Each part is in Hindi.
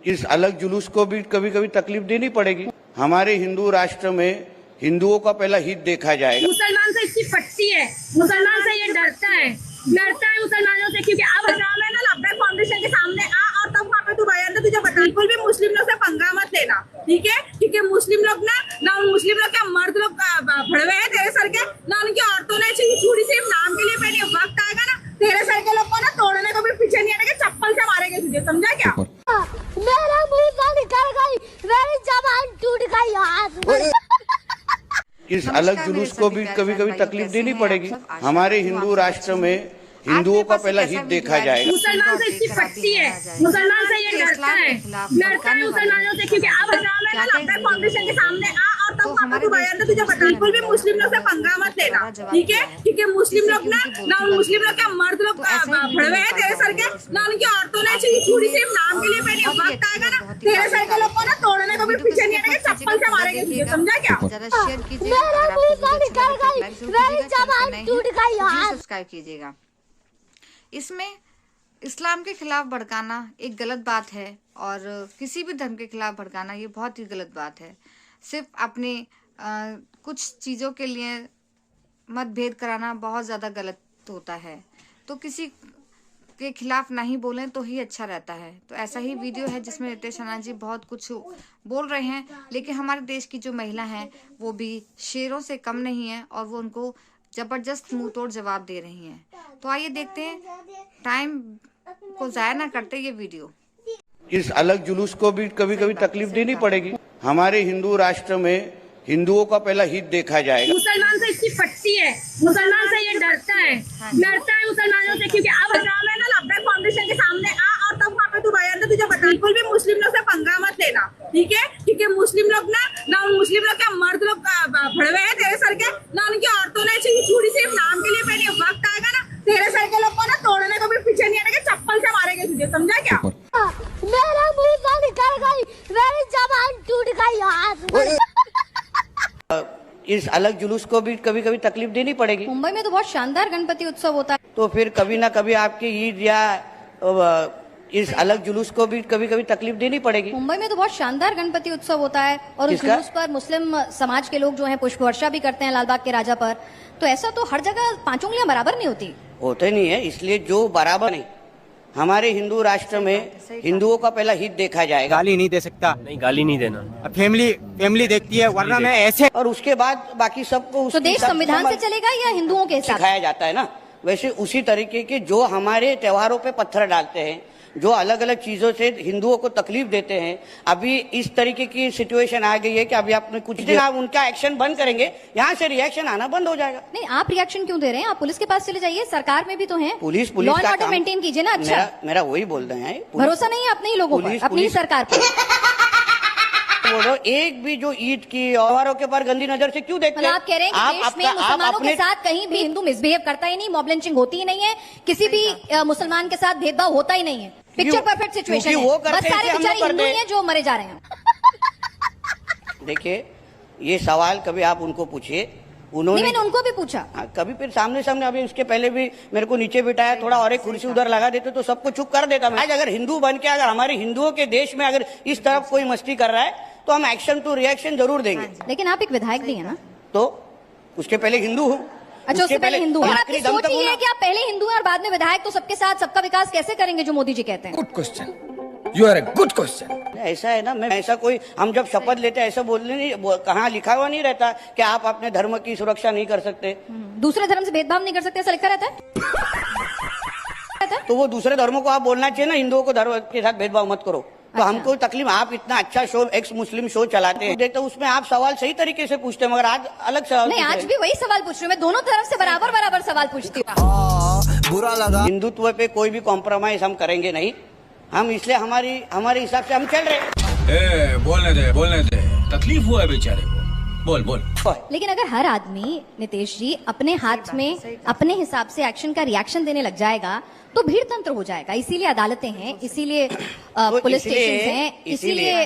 इस अलग जुलूस को भी कभी कभी तकलीफ देनी पड़ेगी। हमारे हिंदू राष्ट्र में हिंदुओं का पहला हित देखा जाएगा। मुसलमान से इसकी पट्टी है, मुसलमान से ये डरता है मुसलमानों से, क्योंकि अब हजाम है ना लब्बैक फाउंडेशन के सामने आ और तब वहाँ पे तू बयान दे, तुझे बता बिल्कुल भी मुस्लिम लोग से पंगा मत लेना, ठीक है? क्योंकि मुस्लिम लोग ना उन मुस्लिम लोग के मर्द लोग भड़वे हैं तेरे सर के, ना उनकी औरतों ने चूड़ी सिर्फ नाम के लिए पहनी। वक्त आएगा ना तेरे सर के लोग को ना तोड़ने को भी पीछे नहीं आएगा, चप्पल से मारेंगे तुझे, समझा क्या? मेरा मुंह से निकल गई, मेरी जबान टूट गई यार। इस अलग जुलूस को भी कभी कभी तकलीफ देनी पड़ेगी। हमारे हिंदू राष्ट्र में हिंदुओं का पहला हित देखा जाएगा। मुसलमान से इसकी पट्टी है, मुसलमान से ये डरता है मुसलमानों से, क्योंकि अब हजाम है ना लब्बैक फाउंडेशन के सामने आ और तब वहाँ पे तू बयान दे, तुझे बता बिल्कुल भी मुस्लिम लोग से पंगा मत लेना, ठीक है? क्योंकि मुस्लिम लोग ना उन मुस्लिम लोग के मर्द लोग भड़वे हैं तेरे सर के, ना उनकी औरतों ने चूड़ी सिर्फ नाम के लिए पहनी। वक्त आएगा ना तेरे सर के लोग को ना तोड़ने को भी पीछे नहीं आएगा, चप्पल से मारेंगे तुझे, समझा क्या? मेरा मुंह से निकल गई, मेरी जबान टूट गई यार। सब्सक्राइब कीजिएगा। इसमें इस्लाम के खिलाफ भड़काना एक गलत बात है और किसी भी धर्म के खिलाफ भड़काना ये बहुत ही गलत बात है। सिर्फ अपने कुछ चीज़ों के लिए मतभेद कराना बहुत ज़्यादा गलत होता है, तो किसी के खिलाफ नहीं बोलें तो ही अच्छा रहता है। तो ऐसा ही वीडियो है जिसमें रितेश राणा जी बहुत कुछ बोल रहे हैं, लेकिन हमारे देश की जो महिला हैं वो भी शेरों से कम नहीं है और वो उनको जबरदस्त मुंह तोड़ जवाब दे रही हैं। तो आइए देखते हैं, टाइम को जाया ना करते ये वीडियो। इस अलग जुलूस को भी कभी कभी तकलीफ देनी पड़ेगी। हमारे हिंदू राष्ट्र में हिंदुओं का पहला हित देखा जाएगा। मुसलमान से इसकी पट्टी है, मुसलमान से ये डरता है मुसलमानों से, क्योंकि अब हजाम है ना लब्बैक फाउंडेशन के सामने आ और तब वहाँ पे तू बयान दे, तुझे बता बिल्कुल भी मुस्लिम लोग से पंगा मत लेना, ठीक है? क्योंकि मुस्लिम लोग ना उन मुस्लिम लोग के मर्द लोग भड़वे हैं तेरे सर के, ना उनकी औरतों ने चूड़ी सिर्फ नाम के लिए पहनी। वक्त आएगा ना तेरे सर के लोग को ना तोड़ने को भी पीछे नहीं आएगा, चप्पल से मारेंगे तुझे, समझा क्या? मेरा मुंह से निकल गई, मेरी जबान टूट गई यार। इस अलग जुलूस को भी कभी कभी तकलीफ देनी पड़ेगी। मुंबई में तो बहुत शानदार गणपति उत्सव होता है, तो फिर कभी ना कभी आपकी ईद या इस अलग जुलूस को भी कभी कभी तकलीफ देनी पड़ेगी। मुंबई में तो बहुत शानदार गणपति उत्सव होता है और उस जुलूस पर मुस्लिम समाज के लोग जो हैं पुष्प वर्षा भी करते हैं लालबाग के राजा पर। तो ऐसा तो हर जगह पांचों उंगलियां बराबर नहीं होती नहीं है, इसलिए जो बराबर नहीं, हमारे हिंदू राष्ट्र में हिंदुओं का पहला हित देखा जाएगा। गाली नहीं दे सकता, नहीं गाली नहीं देना, फैमिली देखती है, वरना मैं ऐसे। और उसके बाद बाकी सबको तो देश संविधान से चलेगा या हिंदुओं के हिसाब सिखाया जाता है ना, वैसे उसी तरीके के जो हमारे त्योहारों पे पत्थर डालते हैं, जो अलग अलग चीजों से हिंदुओं को तकलीफ देते हैं। अभी इस तरीके की सिचुएशन आ गई है कि अभी आपने कुछ दिन आप उनका एक्शन बंद करेंगे, यहाँ से रिएक्शन आना बंद हो जाएगा। नहीं, आप रिएक्शन क्यों दे रहे हैं? आप पुलिस के पास चले जाइए, सरकार में भी तो हैं। Police law and order maintain कीजिए ना। अच्छा, मेरा वही बोल रहे हैं, भरोसा नहीं है अपने ही लोगों पर, अपनी सरकार पर। बोलो, एक भी जो ईद की त्योहारों के पर गंदी नजर से क्यों देखते हैं? आप कह रहे हैं कि देश में मुसलमानों के साथ कहीं भी हिंदू मिसबिहेव करता ही नहीं, मॉब लिंचिंग होती ही नहीं है, किसी भी मुसलमान के साथ भेदभाव होता ही नहीं है। पिक्चर परफेक्ट सिचुएशन है, बस सारे बेचारे हिंदू ही हैं जो मरे जा रहे हैं। देखिए, ये सवाल कभी आप उनको पूछिए, मैंने उनको भी पूछा। कभी फिर सामने अभी उसके पहले भी मेरे को नीचे बिठाया, थोड़ा और एक कुर्सी उधर लगा देते तो सबको चुप कर देता मैं। आज अगर हिंदू बन के अगर हमारे हिंदुओं के देश में अगर इस तरफ कोई मस्ती कर रहा है तो हम एक्शन टू रिएक्शन जरूर देंगे। लेकिन आप एक विधायक भी है ना, तो उसके पहले हिंदू हूँ। अच्छा, उससे पहले हिंदू है। आपकी सोच ये है कि आप पहले हिंदू हैं और बाद में विधायक, तो सबके साथ सबका विकास कैसे करेंगे जो मोदी जी कहते हैं? Good question, you are a good question. ऐसा है ना, मैं ऐसा कोई, हम जब शपथ लेते हैं ऐसा बोलने नहीं, कहाँ लिखा हुआ नहीं रहता कि आप अपने धर्म की सुरक्षा नहीं कर सकते, दूसरे धर्म से भेदभाव नहीं कर सकते, ऐसा लिखा रहता है? तो वो दूसरे धर्मों को आप बोलना चाहिए ना, हिंदुओं को धर्म के साथ भेदभाव मत करो। तो हमको तकलीफ, आप इतना अच्छा शो एक्स मुस्लिम शो चलाते हैं, तो उसमें आप सवाल सही तरीके से पूछते हैं, मगर आज अलग सवाल नहीं, आज भी वही सवाल पूछ रही हूँ मैं, दोनों तरफ से बराबर सवाल पूछती हूँ। बुरा लगा। हिंदुत्व पे कोई भी कॉम्प्रोमाइज हम करेंगे नहीं, हम इसलिए हमारे हिसाब से हम चल रहे। बोलने दे, तकलीफ हुआ है बेचारे को, बोल। लेकिन अगर हर आदमी, नितेश जी, अपने हाथ में अपने हिसाब से एक्शन का रिएक्शन देने लग जाएगा तो भीड़ तंत्र हो जाएगा। इसीलिए अदालतें हैं, इसीलिए पुलिस स्टेशन हैं, इसीलिए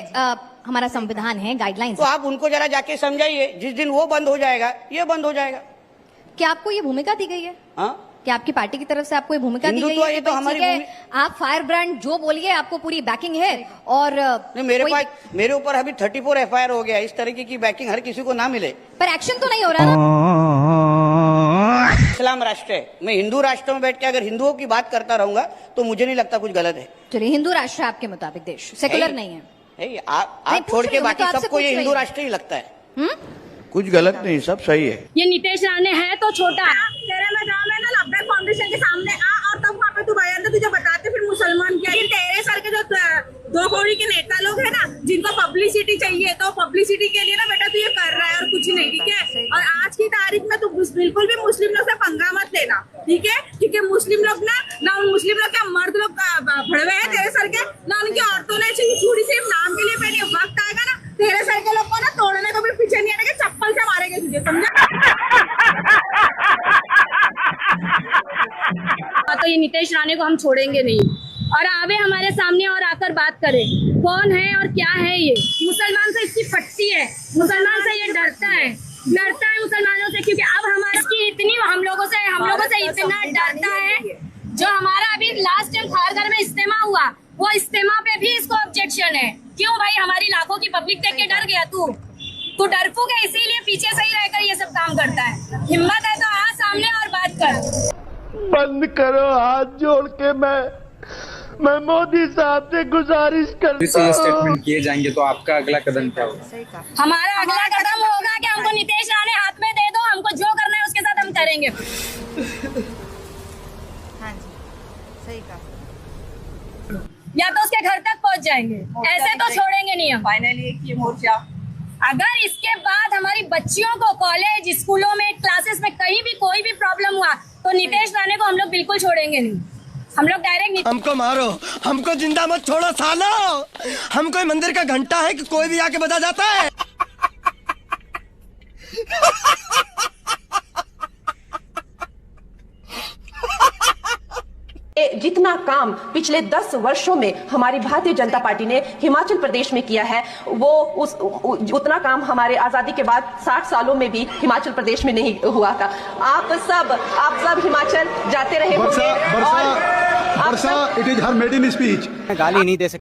हमारा संविधान है, गाइडलाइंस। तो आप उनको जरा जाके समझाइए, जिस दिन वो बंद हो जाएगा ये बंद हो जाएगा। क्या आपको ये भूमिका दी गई है? हाँ, कि आपकी पार्टी की तरफ से आपको ये भूमिका दी गई हिंदुत्व है ये कि तो भाई हमारी ठीक है, आप फायर ब्रांड जो बोलिए आपको पूरी बैकिंग है और नहीं, मेरे कोई- पास मेरे ऊपर अभी 34 एफआईआर हो गया। इस तरीके की बैकिंग हर किसी को ना मिले। पर एक्शन तो नहीं हो रहा ना। इस्लाम राष्ट्र है, मैं हिंदू राष्ट्र में बैठ के अगर हिंदुओं की बात करता रहूंगा तो मुझे नहीं लगता कुछ गलत है। चलिए, हिंदू राष्ट्र है आपके मुताबिक देश, सेकुलर नहीं है। नहीं, नहीं, आप छोड़ पूछ के रही हूँ, मैं बाकी तो आपसे सबको ये पूछ हिंदू रही हूँ। राष्ट्र ही लगता है। कुछ गलत नहीं, सब सही है। ये नीतीश राणे है तो छोटा है। तेरे में गाँव में ना लब्बैक फाउंडेशन के सामने आ और तब वहाँ पे तू बयान दे, तुझे बताते फिर मुसलमान क्या। तेरे सर के जो दो कौड़ी के नेता लोग हैं ना, जिनको पब्लिसिटी चाहिए, तो पब्लिसिटी के लिए ना बेटा तू ये कर रहा है और कुछ नहीं, ठीक है। और आज की तारीख में तू बिल्कुल भी मुस्लिम लोग से पंगा मत लेना, ठीक है, क्योंकि मुस्लिम लोग ना उन मुस्लिम लोग के मर्द लोग भड़वे हैं तेरे सर के, ना उनकी औरतों ने चूड़ी सिर्फ नाम के लिए पहनी है। वक्त आएगा ना तेरे सर के लोग को ना तोड़ने को भी पीछे नहीं आएगा, चप्पल से मारेंगे तुझे, समझा। तो ये नीतीश राणे को हम छोड़ेंगे नहीं, और आवे हमारे सामने और आकर बात करे कौन है और क्या है ये। मुसलमान से इसकी फटती है, मुसलमान से ये डरता है मुसलमानों से, क्योंकि अब हमारी इसकी इतनी हम लोगों से इतना डरता है। जो हमारा अभी लास्ट टाइम खारघर में इज्तिमा हुआ, वो इज्तिमा पे भी इसको ऑब्जेक्शन है। क्यों भाई, हमारी लाखों की पब्लिक देख के डर गया तू डरपोक है, इसीलिए पीछे से ही रहकर ये सब काम करता है। हिम्मत है तो आ सामने और बात कर। बंद करो, हाथ जोड़ के मैं मोदी साहब से गुजारिश करता ये स्टेटमेंट किए जाएंगे तो आपका अगला कदम क्या होगा? सही कहा। हमारा अगला कदम होगा कि हमको नीतीश राणे हाथ में दे दो, हमको जो करना है उसके साथ हम करेंगे। हाँ जी, सही कहा। या तो उसके घर तक पहुंच जाएंगे, ऐसे तो छोड़ेंगे नहीं हम। फाइनली एक ये मोर्चा, अगर इसके बाद हमारी बच्चियों को कॉलेज, स्कूलों में, क्लासेस में कहीं भी कोई भी प्रॉब्लम हुआ तो नीतीश राणे को हम लोग बिल्कुल छोड़ेंगे नहीं। हम लोग डायरेक्ट हमको मारो, हमको जिंदा मत छोड़ो सालो। हम कोई मंदिर का घंटा है कि कोई भी आके बजा जाता है। जितना काम पिछले 10 वर्षों में हमारी भारतीय जनता पार्टी ने हिमाचल प्रदेश में किया है, वो उतना काम हमारे आजादी के बाद 60 सालों में भी हिमाचल प्रदेश में नहीं हुआ था। आप सब हिमाचल जाते रहे होंगे और it is her made in speech. गाली नहीं दे सकते।